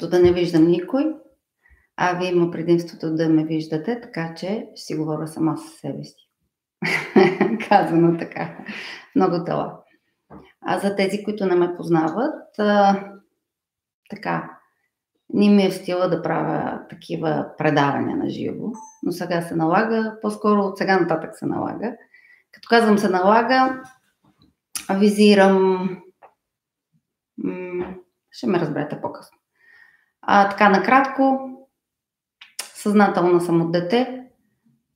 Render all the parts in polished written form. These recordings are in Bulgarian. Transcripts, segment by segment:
предимството да не виждам никой, а вие има предимството да ме виждате, така че ще си говоря сама със себе си. Казано така, много тела. А за тези, които не ме познават, така, не ми е в стила да правя такива предавания на живо, но сега се налага, по-скоро от сега нататък се налага. Като казвам се налага, визирам, ще ме разберете по-късно. Така накратко, съзнателна съм от дете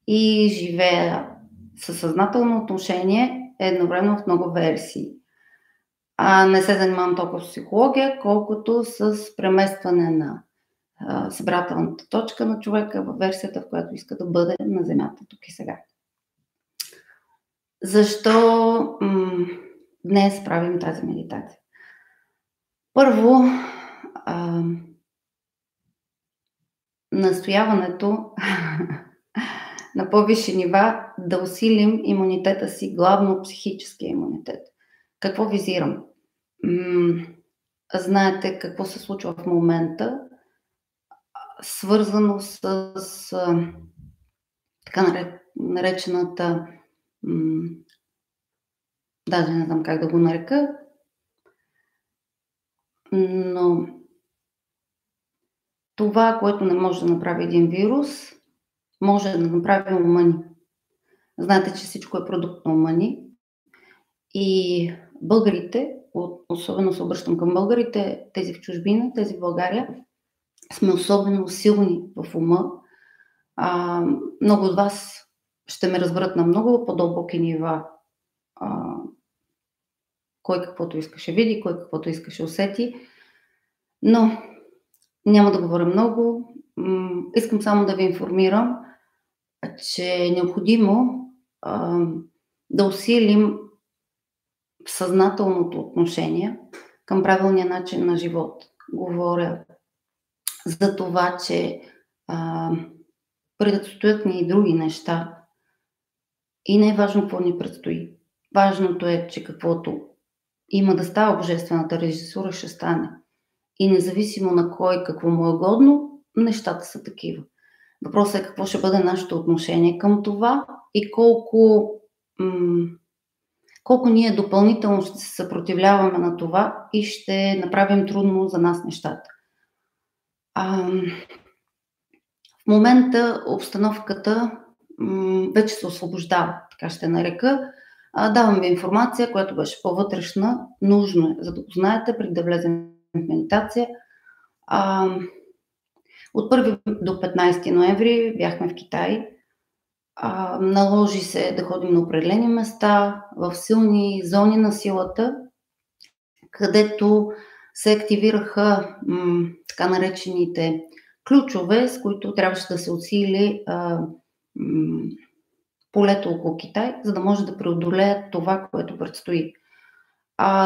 и живея със съзнателно отношение едновременно в много версии. Не се занимавам толкова с психология, колкото с преместване на събирателната точка на човека в версията, в която иска да бъде на Земята тук и сега. Защо днес правим тази медитация? Първо, настояването на по-висши нива да усилим имунитета си, главно психическия имунитет. Какво визирам? Знаете какво се случва в момента, свързано с така наречената, даже не знам как да го нарека, но това, което не може да направи един вирус, може да направи ума ни. Знаете, че всичко е продукт на ума ни. И българите, особено се обръщам към българите, тези в чужбина, тези в България, сме особено силни в ума. Много от вас ще ме разберат на много по-дълбоки нива. Кой каквото искаше види, кой каквото искаше усети. Но няма да говоря много. Искам само да ви информирам, че е необходимо да усилим съзнателното отношение към правилния начин на живот. Говоря за това, че предстоят ни и други неща и не е важно какво ни предстои. Важното е, че каквото има да става божествената режисура, ще стане. И независимо на кой какво му е угодно, нещата са такива. Въпросът е какво ще бъде нашето отношение към това и колко ние допълнително ще се съпротивляваме на това и ще направим трудно за нас нещата. В момента обстановката вече се освобождава, така ще нарека. Давам ви информация, която беше по-вътрешна, нужно е, за да го знаете, преди да влезем в медитация. От 1 до 15 ноември бяхме в Китай. Наложи се да ходим на определени места, в силни зони на силата, където се активираха така наречените ключове, с които трябваше да се усили полето около Китай, за да може да преодолеят това, което предстои.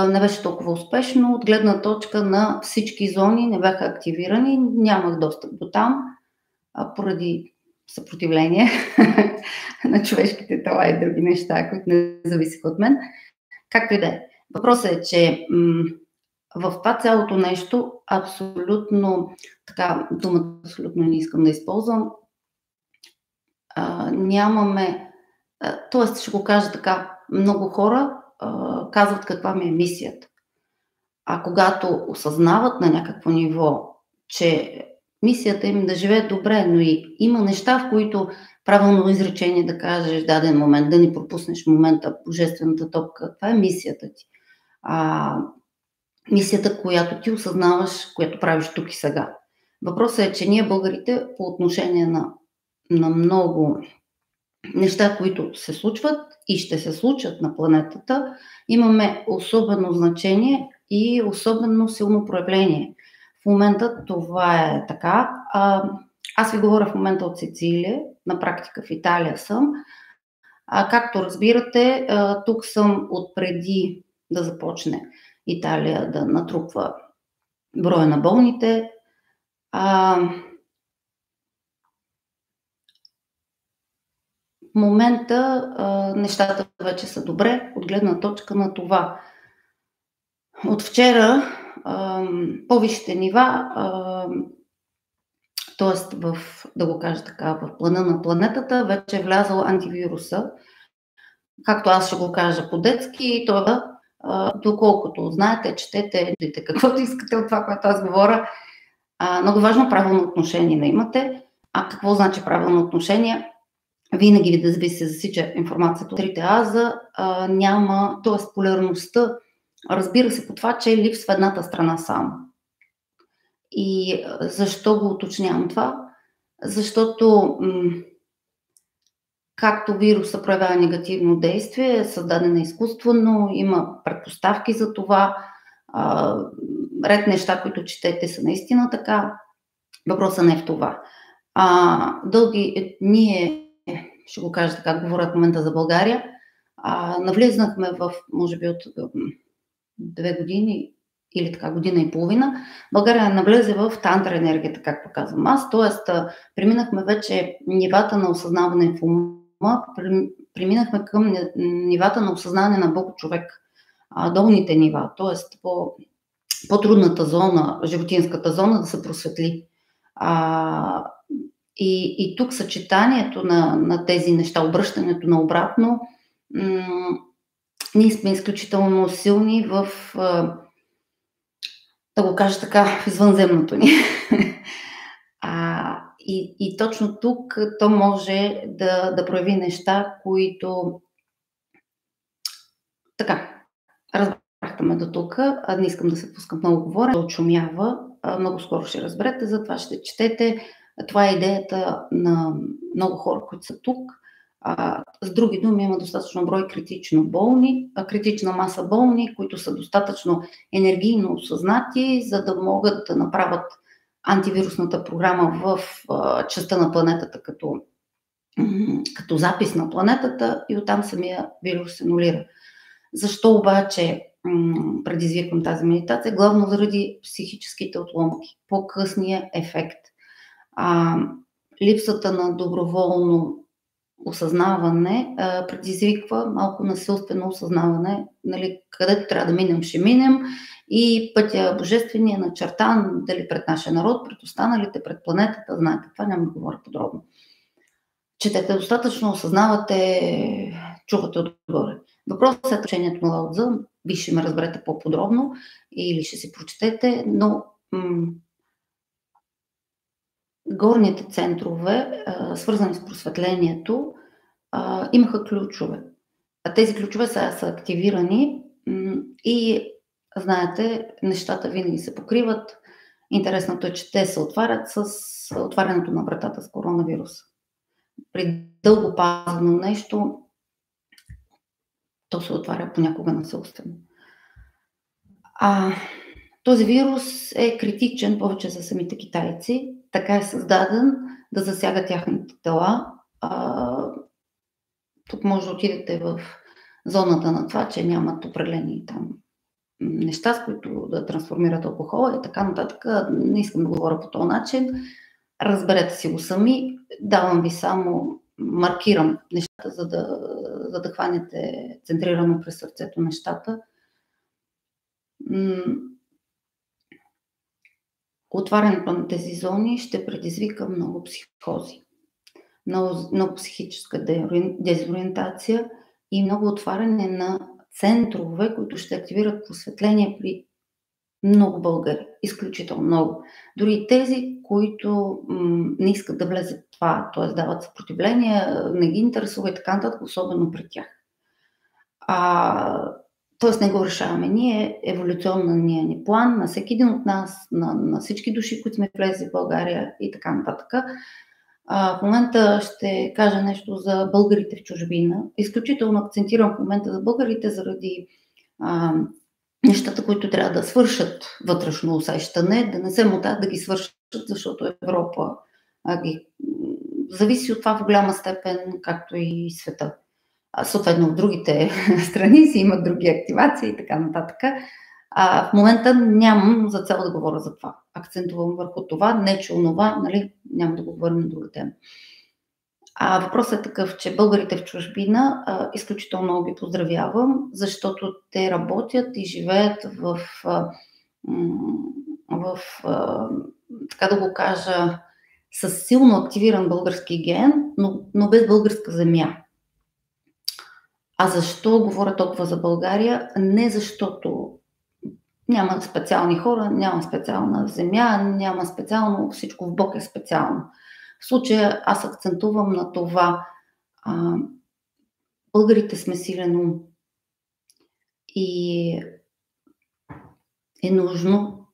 Не беше толкова успешно. От гледна точка на всички зони не бяха активирани, нямах достъп до там, поради съпротивление на човешките тела и други неща, които не зависиха от мен. Както и да е. Въпросът е, че в това цялото нещо абсолютно, така думата абсолютно не искам да използвам, нямаме, т.е. ще го кажа така, много хора казват каква ми е мисията. Когато осъзнават на някакво ниво, че мисията им да живеят добре, но и има неща, в които правилно изречение да кажеш в даден момент, да не пропуснеш момента, божествената топка, това е мисията ти. Мисията, която ти осъзнаваш, която правиш тук и сега. Въпросът е, че ние българите по отношение на много неща, които се случват и ще се случат на планетата, имаме особено значение и особено силно проявление. В момента това е така. Аз ви говоря в момента от Сицилия, на практика в Италия съм. Както разбирате, тук съм отпреди да започне Италия да натрупва броя на болните. В момента нещата вече са добре от гледна точка на това. От вчера по-висшите нива, т.е. да го кажа така, в плана на планетата вече е влязъл антивируса, както аз ще го кажа по-детски, това, доколкото знаете, четете, видите каквото искате от това, което аз говоря, много важно правилно отношение да имате. А какво значи правилно отношение? Винаги да ви се засича информацията от трите аза, няма, т.е. полярността, разбира се по това, че липсва едната страна само. И защо го уточнявам това? Защото както вируса проявява негативно действие, е създадена изкуствено, има предпоставки за това, ред неща, които четете, са наистина така. Въпросът не е в това. Ние, ще го кажа така, говоря в момента за България, навлезнахме в, може би от 2 години или така година и половина, България навлезе в тантра енергията, както казвам аз, т.е. преминахме вече нивата на осъзнаване в ума, преминахме към нивата на осъзнаване на Бог човек, долните нива, т.е. по-трудната зона, животинската зона да се просветли. И тук съчетанието на тези неща, обръщането на обратно, ние сме изключително силни в, да го кажа така, в извънземното ни. И точно тук то може да прояви неща, които така, разбрахте ме до тук, не искам да се пускам много говоря, да очумява, много скоро ще разберете, затова ще четете. Това е идеята на много хора, които са тук. С други думи, има достатъчно брой критично болни, критична маса болни, които са достатъчно енергийно осъзнати, за да могат да направят антивирусната програма в частта на планетата като запис на планетата и оттам самия вирус се нулира. Защо обаче предизвиквам тази медитация? Главно заради психическите отломки, по-късния ефект. Липсата на доброволно осъзнаване предизвиква малко насилствено осъзнаване, нали, където трябва да минем, ще минем, и пътя божествения е начертан, дали пред нашия народ, пред останалите, пред планетата, знаете, това няма да говоря подробно. Четете достатъчно, осъзнавате, чувате отгоре. Въпросът е учението на Лао Цзъ, ви ще ме разберете по-подробно или ще си прочетете, но горните центрове, свързани с просветлението, имаха ключове. Тези ключове сега са активирани и знаете, нещата винаги се покриват. Интересното е, че те се отварят с отварянето на вратата с коронавируса. При дълго пазено нещо, то се отваря понякога насилствено. Този вирус е критичен повече за самите китайци. Така е създаден да засяга тяхните тела. Тук може да отидете в зоната на това, че нямат определени там неща, с които да трансформират алкохола и така нататък. Не искам да говоря по този начин. Разберете си го сами. Давам ви само, маркирам нещата, за да хванете центрирано през сърцето нещата. Отварянето на тези зони ще предизвика много психози, много психическа дезориентация и много отваряне на центрове, които ще активират просветление при много българи, изключително много. Дори тези, които не искат да влезат в това, т.е. дават съпротивление, не ги интересува и така нататък, особено при тях. Т.е. не го решаваме ние, еволюционния ни план, на всеки един от нас, на всички души, които сме влезли в България и така нататък. В момента ще кажа нещо за българите в чужбина. Изключително акцентирам в момента за българите заради нещата, които трябва да свършат вътрешно усещане, да не се мотат да ги свършат, защото Европа ги зависи от това в голяма степен, както и света. Съответно в другите страни си имат други активации и така нататък. В момента нямам за цел да говоря за това. Акцентувам върху това, не че онова, нали, няма да говорим на друга тема. Въпросът е такъв, че българите в чужбина изключително много ги поздравявам, защото те работят и живеят в в, така да го кажа, с силно активиран български ген, но без българска земя. А защо говоря толкова за България? Не защото няма специални хора, няма специална земя, няма специално, всичко в Бог е специално. В случая аз акцентувам на това, българите сме силен ум и е нужно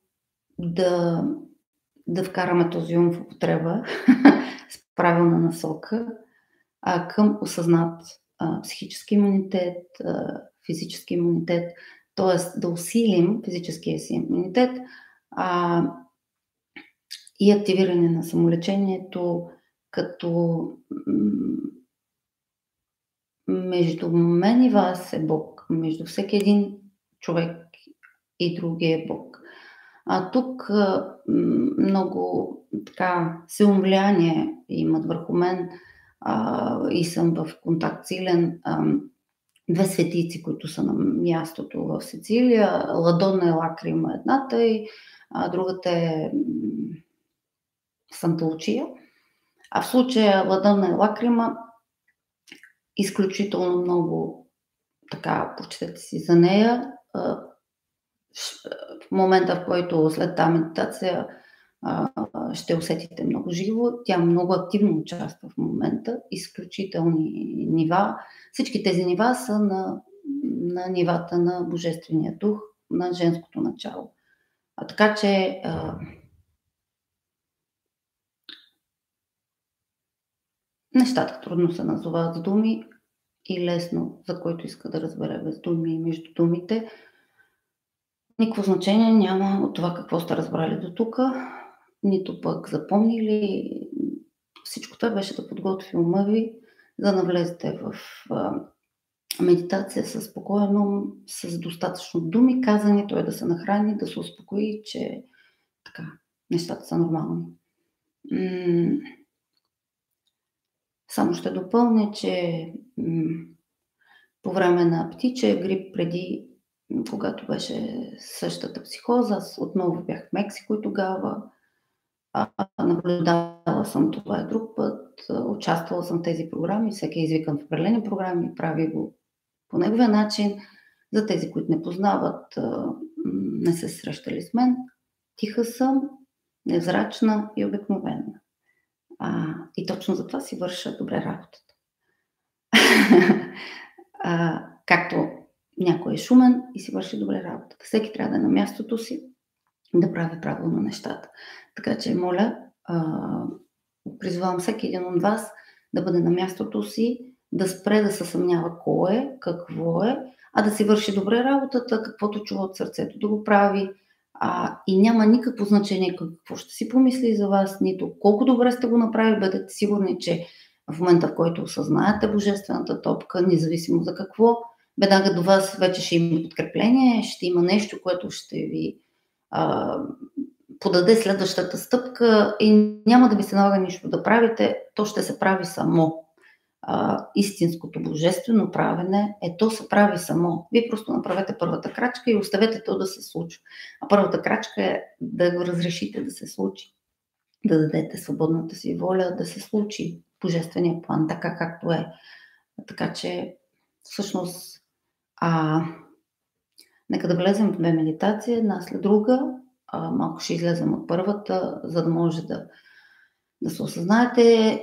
да вкараме този ум в употреба с правилна насока към осъзнат психически имунитет, физически имунитет, т.е. да усилим физическия си имунитет и активиране на самолечението, като между мен и вас е Бог, между всеки един човек и другия е Бог. Тук много така силно влияние имат върху мен и съм в контакт силен. Две светици, които са на мястото в Сицилия. Ладонна и Лакрима едната и другата е Санта Лучия. А в случая Ладонна и Лакрима изключително много така, прочетете си за нея. В момента, в който след тази медитация ще усетите много живо. Тя много активно участва в момента, изключителни нива. Всички тези нива са на нивата на Божествения дух, на женското начало. Така че нещата трудно се назовават с думи и лесно, за който иска да разбере без думи и между думите. Никакво значение няма от това какво сте разбрали до тук, нито пък запомнили. Всичко това беше да подготви ума ви, да навлезете в медитация със спокоен ум, с достатъчно думи казани, той да се нахрани, да се успокои, че така, нещата са нормални. Само ще допълня, че по време на птичия грип, преди, когато беше същата психоза, аз отново бях в Мексико и тогава наблюдавала съм това и друг път, участвала съм в тези програми, всеки е извикан в определени програми, прави го по неговия начин. За тези, които не познават, не се срещали с мен, тиха съм, невзрачна и обикновена. И точно за това си върша добре работата. Както някой е шумен и си върши добре работата. Всеки трябва да е на мястото си, да прави правилно нещата. Така че, моля, призвавам всеки един от вас да бъде на мястото си, да спре да се съмнява кой е, какво е, а да си върши добре работата, каквото чува от сърцето да го прави. И няма никакво значение какво ще си помисли за вас, нито колко добре сте го направили. Бъдете сигурни, че в момента, в който осъзнаете божествената топка, независимо за какво, веднага до вас вече ще има подкрепление, ще има нещо, което ще ви подаде следващата стъпка и няма да ви се налага нищо да правите, то ще се прави само. Истинското божествено правене то се прави само. Вие просто направете първата крачка и оставете то да се случва. А първата крачка е да го разрешите да се случи. Да дадете свободната си воля да се случи божествения план, така както е. Така че, всъщност, нека да влезем в две медитации, една след друга. Малко ще излезем от първата, за да може да се осъзнаете.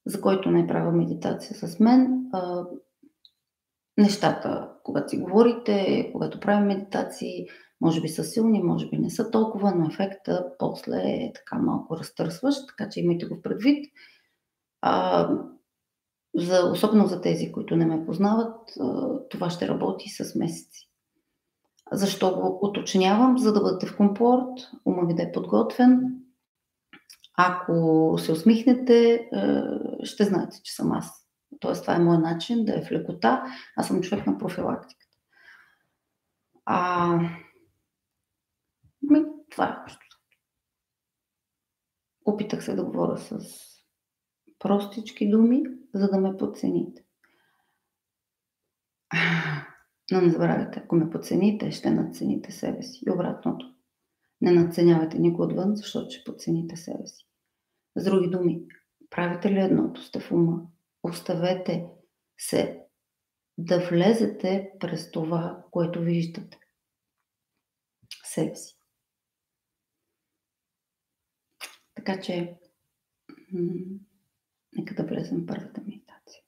За който не правя медитация с мен, нещата, когато си говорите, когато правим медитации, може би са силни, може би не са толкова, но ефекта после е така малко разтърсващ, така че имайте го предвид. Особено за тези, които не ме познават, това ще работи с месеци. Защо го уточнявам? За да бъдете в комфорт, ума ви да е подготвен. Ако се усмихнете, ще знаете, че съм аз. Тоест, това е моят начин да е в лекота. Аз съм човек на профилактиката. Това е общо. Опитах се да говоря с простички думи, за да ме подцените. Но не забравяйте, ако ме подцените, ще надцените себе си и обратното. Не надценявайте никой отвън, защото ще подцените себе си. С други думи, правите ли едното, сте в ума, оставете се да влезете през това, което виждате себе си. Така че, нека да влезем в първата медитация.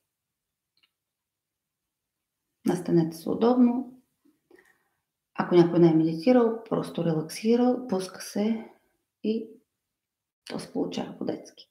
Настанете се удобно. Ако някой не е медитирал, просто релаксира, пуска се и то се получава по-детски.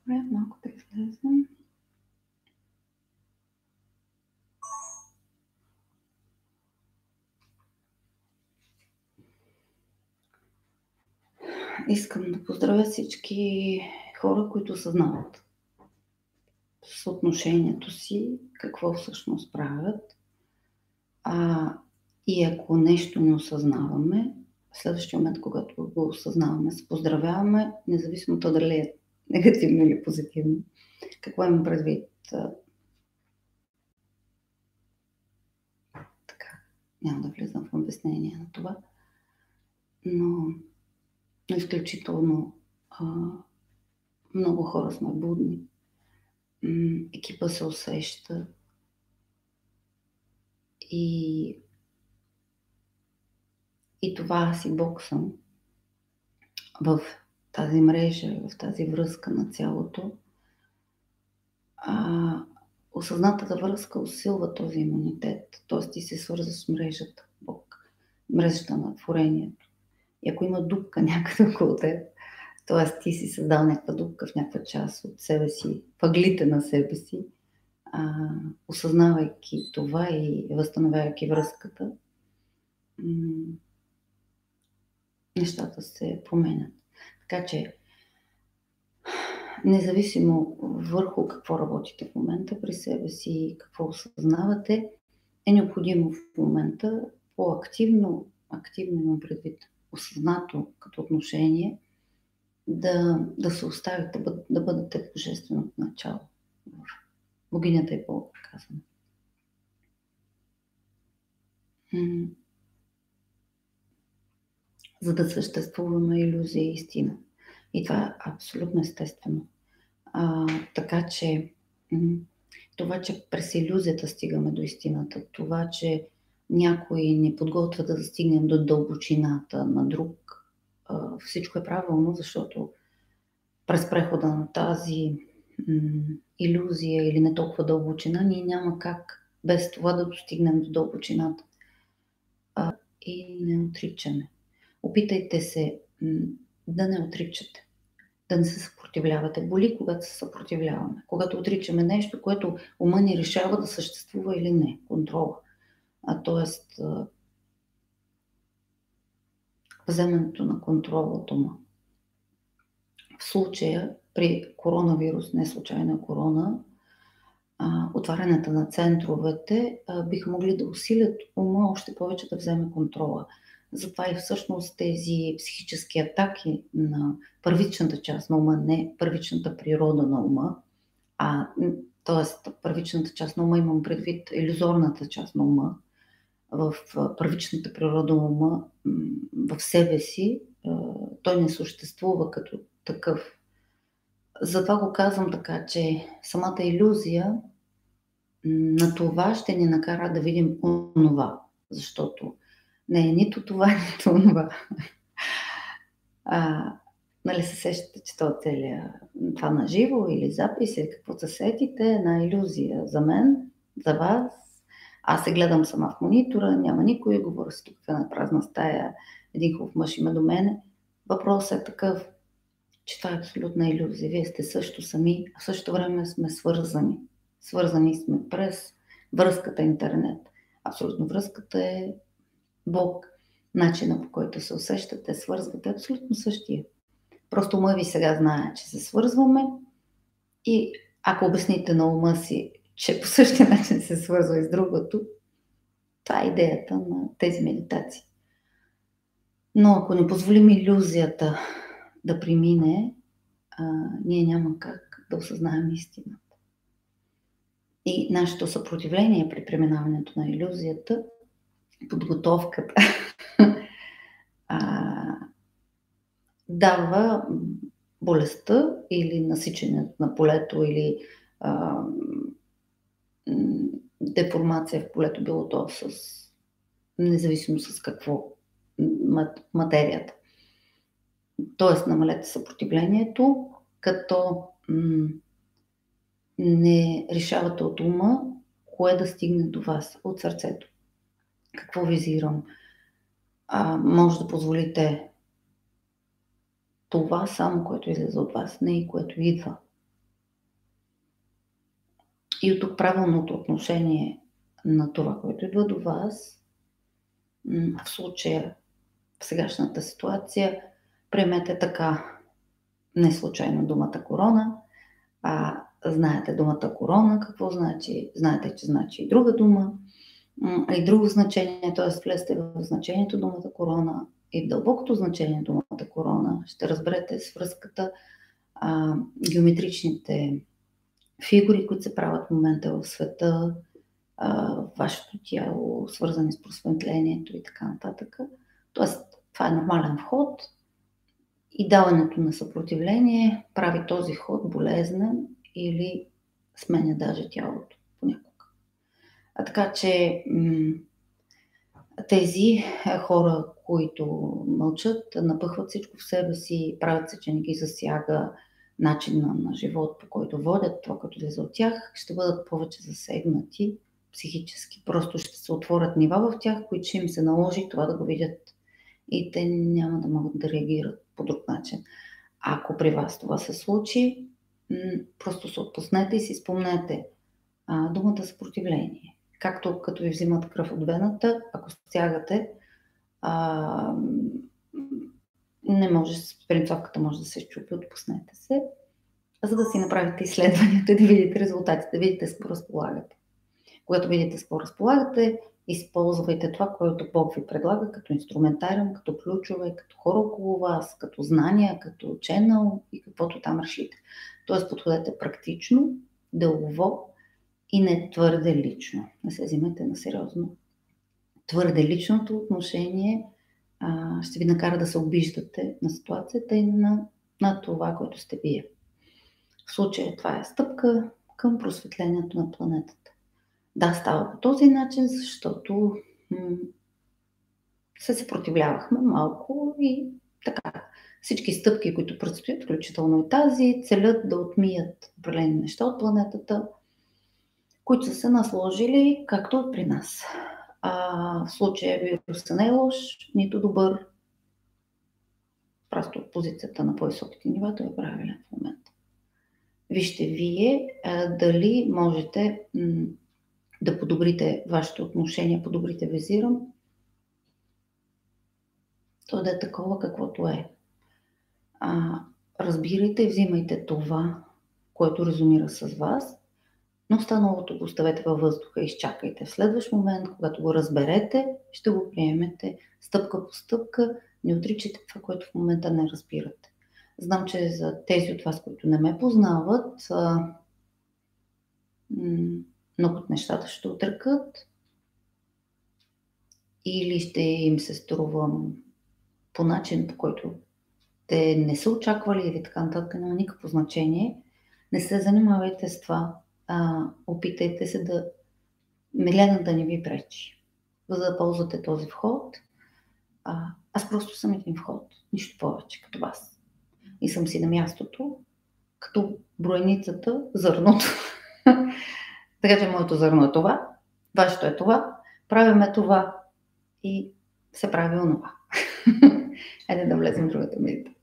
Добре, малко да излезем. Искам да поздравя всички хора, които осъзнават съотношението си, какво всъщност правят. И ако нещо не осъзнаваме, в следващия момент, когато го осъзнаваме, се поздравяваме, независимо то дали е негативно или позитивно. Какво имам предвид? Така, няма да влизам в обяснение на това, но изключително много хора сме будни. Екипа се усеща и това аз и Бог съм в тази мрежа, в тази връзка на цялото. Осъзнатата връзка усилва този имунитет, т.е. ти се свърза с мрежата Бог, мрежата на творението. И ако има дупка някъде около теб, т.е. ти си създал някаква дупка в някаква част от себе си, въглите на себе си, осъзнавайки това и възстановявайки връзката, нещата се променят. Така че, независимо върху какво работите в момента при себе си и какво осъзнавате, е необходимо в момента по-активно имам предвид, осъзнато като отношение, да се оставите, да бъдете божественото начало. Богинята е по-казана. За да съществуваме илюзия и истина. И това е абсолютно естествено. Така че това, че през илюзията стигаме до истината, това, че някой ни подготвя да стигнем до дълбочината на друг, всичко е правилно, защото през прехода на тази илюзия или не толкова дълбочина, ние няма как без това да достигнем до дълбочината. И не отричаме. Опитайте се да не отричате, да не се съпротивлявате. Боли, когато се съпротивляваме. Когато отричаме нещо, което ума ни решава да съществува или не. Контрола. Тоест, вземането на контрола от ума. В случая при коронавирус, не случайно корона, отварянето на центровете биха могли да усилят ума още повече да вземе контрола. Затова и всъщност тези психически атаки на първичната част на ума, не първичната природа на ума, т.е. първичната част на ума имам предвид илюзорната част на ума, в първичната природа на ума, в себе си, той не съществува като такъв. Затова го казвам така, че самата илюзия на това ще ни накара да видим онова, защото не е нито това, нито онова. Нали се сещате, че това на живо или запис или какво се сетите, е една илюзия за мен, за вас. Аз се гледам сама в монитора, няма никой, говоря си тук в една празна стая, един хубав мъж има до мене. Въпросът е такъв, че това е абсолютна илюзия. Вие сте също сами, а в същото време сме свързани. Свързани сме през връзката интернет. Абсолютно връзката е Бог. Начинът, по който се усещате, свързвате, е абсолютно същия. Просто ума ви сега знае, че се свързваме и ако обясните на ума си, че по същия начин се свързва и с другото, това е идеята на тези медитации. Но ако не позволим илюзията да премине, ние няма как да осъзнаем истината. И нашето съпротивление при преминаването на илюзията, подготовката, дава болестта или насичането на полето, или деформация в полето, било то независимо с какво, материята. Тоест, намалете съпротивлението, като не решавате от ума кое да стигне до вас, от сърцето. Какво визирам? Може да позволите това само, което излезе от вас, не и което идва. И от тук правилното отношение на това, което идва до вас, в случая, в сегашната ситуация, приемете така, не случайно думата корона, знаете думата корона, какво значи, знаете, че значи и друга дума, и друго значение, т.е. влезте в значението думата корона и в дълбокото значение думата корона, ще разберете свръзката, геометричните фигури, които се правят в момента в света, в вашето тяло, свързани с просветлението и така нататък. Тоест, това е нормален вход и даването на съпротивление прави този ход болезнен или сменя даже тялото понякога. Така че тези хора, които мълчат, напъхват всичко в себе си, правят се, че не ги засяга начина на живот, по който водят, това като излиза от тях, ще бъдат повече засегнати психически. Просто ще се отворят нива в тях, които ще им се наложи това да го видят и те няма да могат да реагират по друг начин. Ако при вас това се случи, просто се отпуснете и си спомнете думата съпротивление. Както като ви взимат кръв от вената, ако стягате, не може, спринцовката може да се счупи, отпуснете се, за да си направите изследванията, да видите резултатите, да видите с какво разполагате. Когато видите с какво разполагате, използвайте това, което Бог ви предлага като инструментариум, като ключове, като хора около вас, като знания, като ченъл и каквото там решите. Тоест подходете практично, делово и не твърде лично. Не се взимайте на сериозно. Твърде личното отношение ще ви накара да се обиждате на ситуацията и на това, което сте вие. В случая това е стъпка към просветлението на планетата. Да, става по този начин, защото се съпротивлявахме малко и така. Всички стъпки, които предстоят, включително и тази, целят да отмият определени неща от планетата, които са се насложили както при нас. В случая вирусът не е лош, нито добър. Просто от позицията на по-високите нива той е правилен в момента. Вижте вие дали можете да подобрите вашето отношение, подобрите визирам, то да е такова каквото е. Разбирайте и взимайте това, което резонира с вас, но останалото го оставете във въздуха и изчакайте. В следващ момент, когато го разберете, ще го приемете стъпка по стъпка, не отричайте това, което в момента не разбирате. Знам, че за тези от вас, които не ме познават, много от нещата ще отрекат или ще им се струвам по начин, по който те не са очаквали или така нататък, няма никакво значение. Не се занимавайте с това. Опитайте се да Милена да не ви пречи, за да ползвате този вход. Аз просто съм един вход, нищо повече като вас. И съм си на мястото, като броеницата, зърното. Така че моето зърно е това, вашето е това, правиме това и се прави онова. Айде да влезем в другата медитация.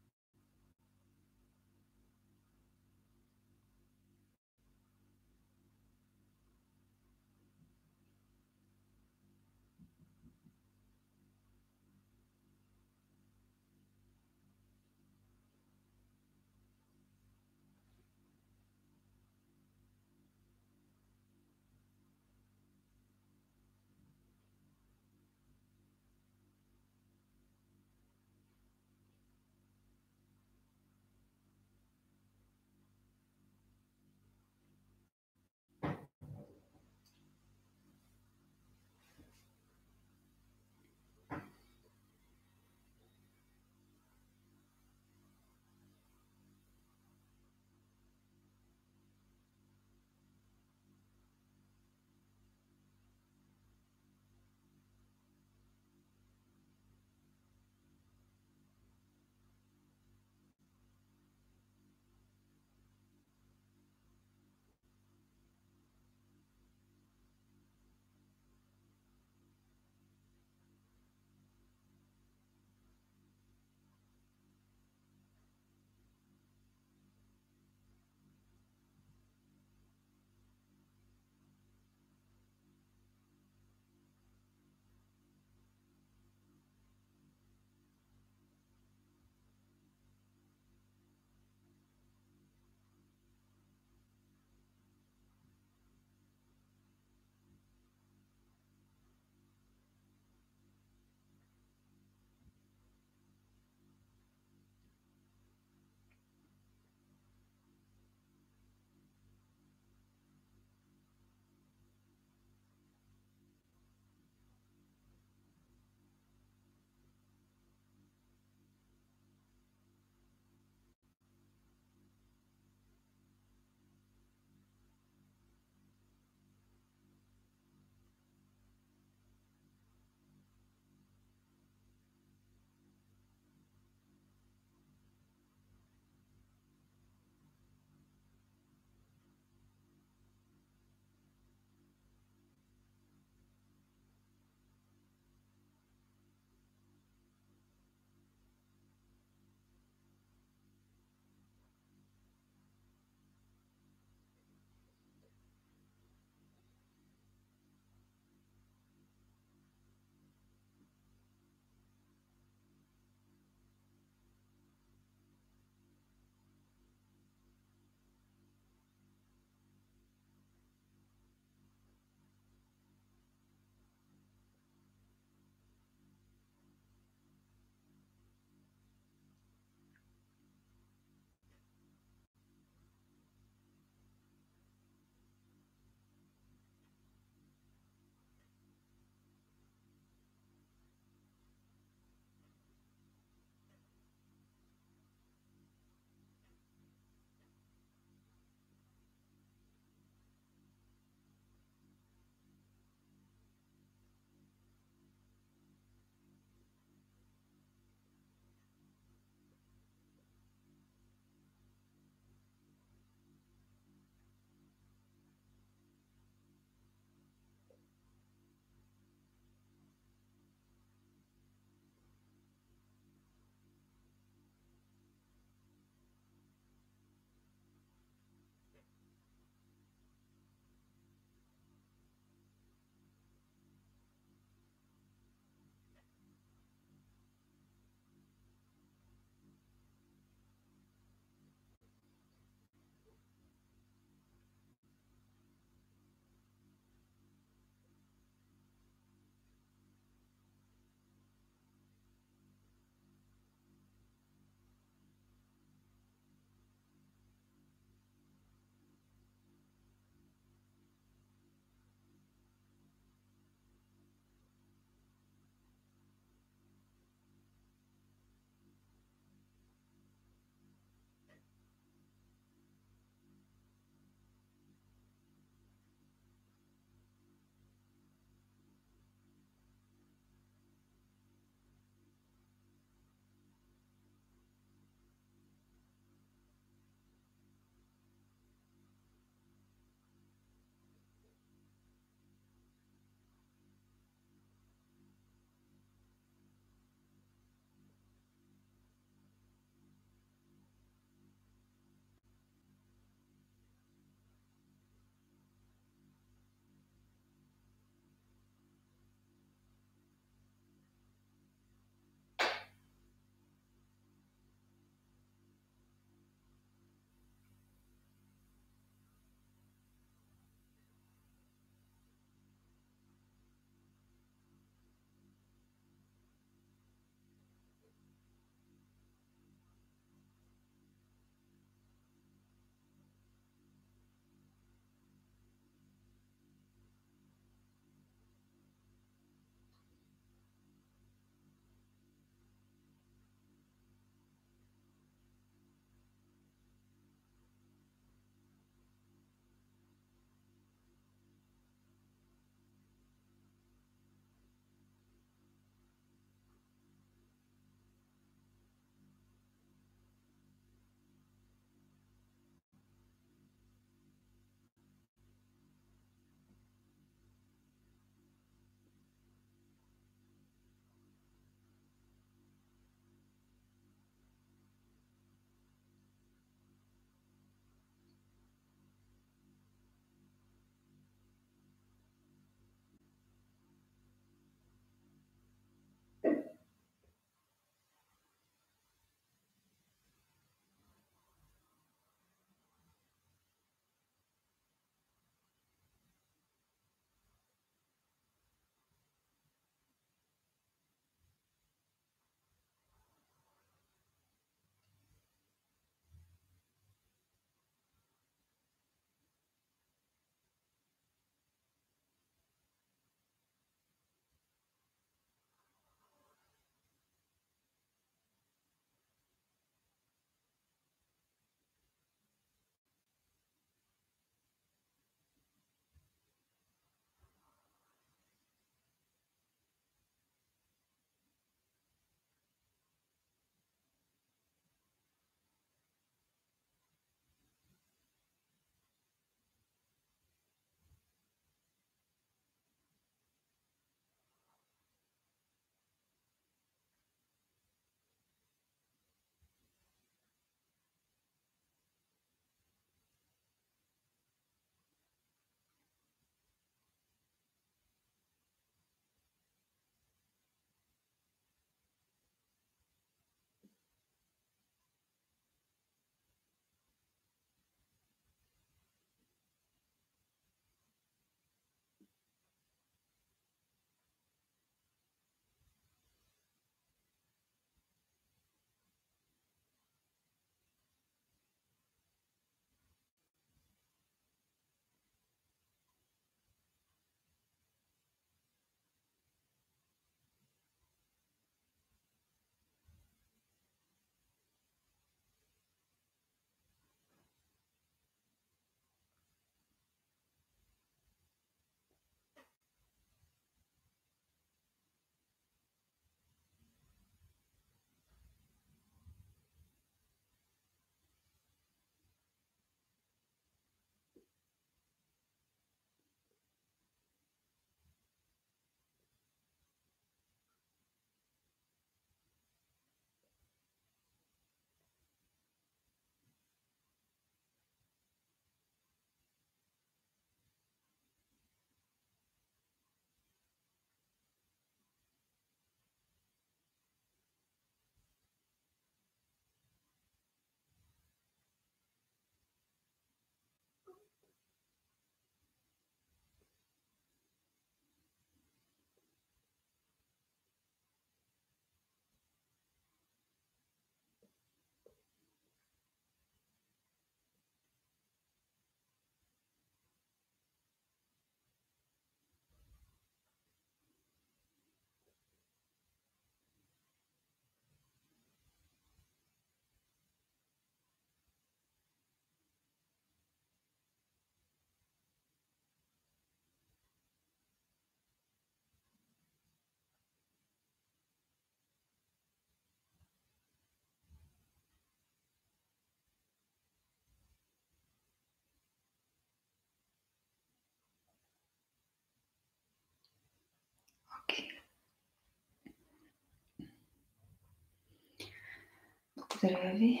Благодаря ви.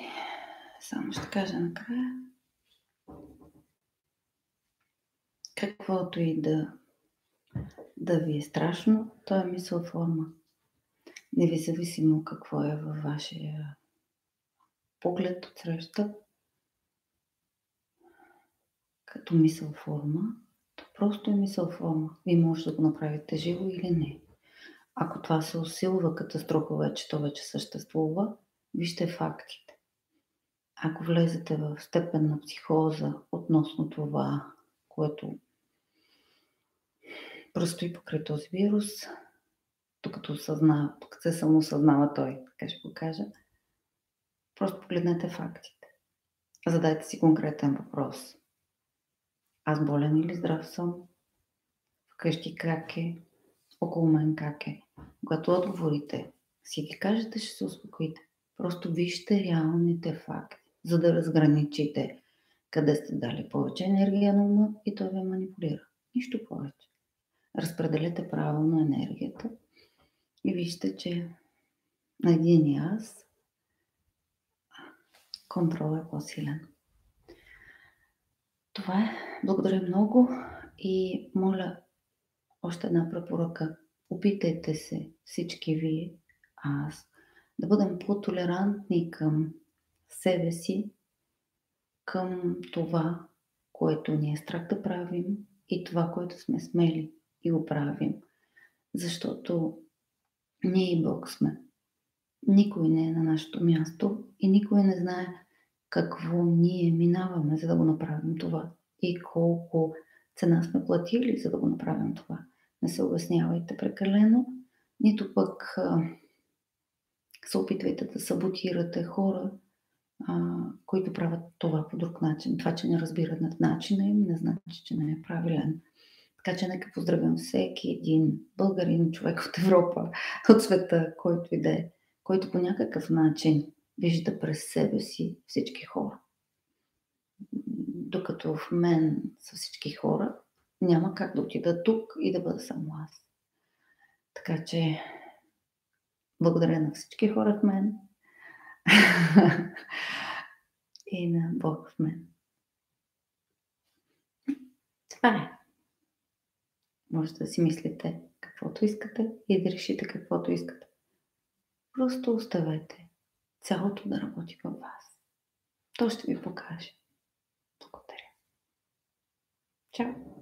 Само ще кажа накрая. Каквото и да ви е страшно, то е мисъл форма. Независимо какво е във вашия поглед от среща, като мисъл форма, то просто е мисъл форма. Вие може да го направите живо или не. Ако това се усилва катастрофа вече, то вече съществува, вижте фактите. Ако влезете в степен на психоза относно това, което предстои покрай този вирус, докато се самоосъзнава той, така ще го кажа, просто погледнете фактите. Задайте си конкретен въпрос. Аз болен или здрав съм? Вкъщи как е? Около мен как е? Когато отговорите си ги кажете, ще се успокоите. Просто вижте реалните факти, за да разграничите къде сте дали повече енергия на ума и той ви манипулира. Нищо повече. Разпределете правилно енергията и вижте, че на един аз контрол е по-силен. Това е. Благодаря много и моля още една препоръка. Опитайте се всички вие, аз, да бъдем по-толерантни към себе си, към това, което ни е страх да правим и това, което сме смели и го правим. Защото ние и Бог сме. Никой не е на нашето място и никой не знае какво ние минаваме, за да го направим това и колко цена сме платили, за да го направим това. Не се обяснявайте прекалено, нито пък се опитвайте да саботирате хора, които правят това по друг начин. Това, че не разбират начина им, не значи, че не е правилен. Така че нека поздравям всеки един българин, човек от Европа, от света, който и да е, който по някакъв начин вижда през себе си всички хора. Докато в мен са всички хора, няма как да отида тук и да бъда само аз. Така че благодаря на всички хора в мен и на Бог в мен. Това е. Можете да си мислите каквото искате и да решите каквото искате. Просто оставете цялото да работи във вас. То ще ви покаже. Благодаря. Чао!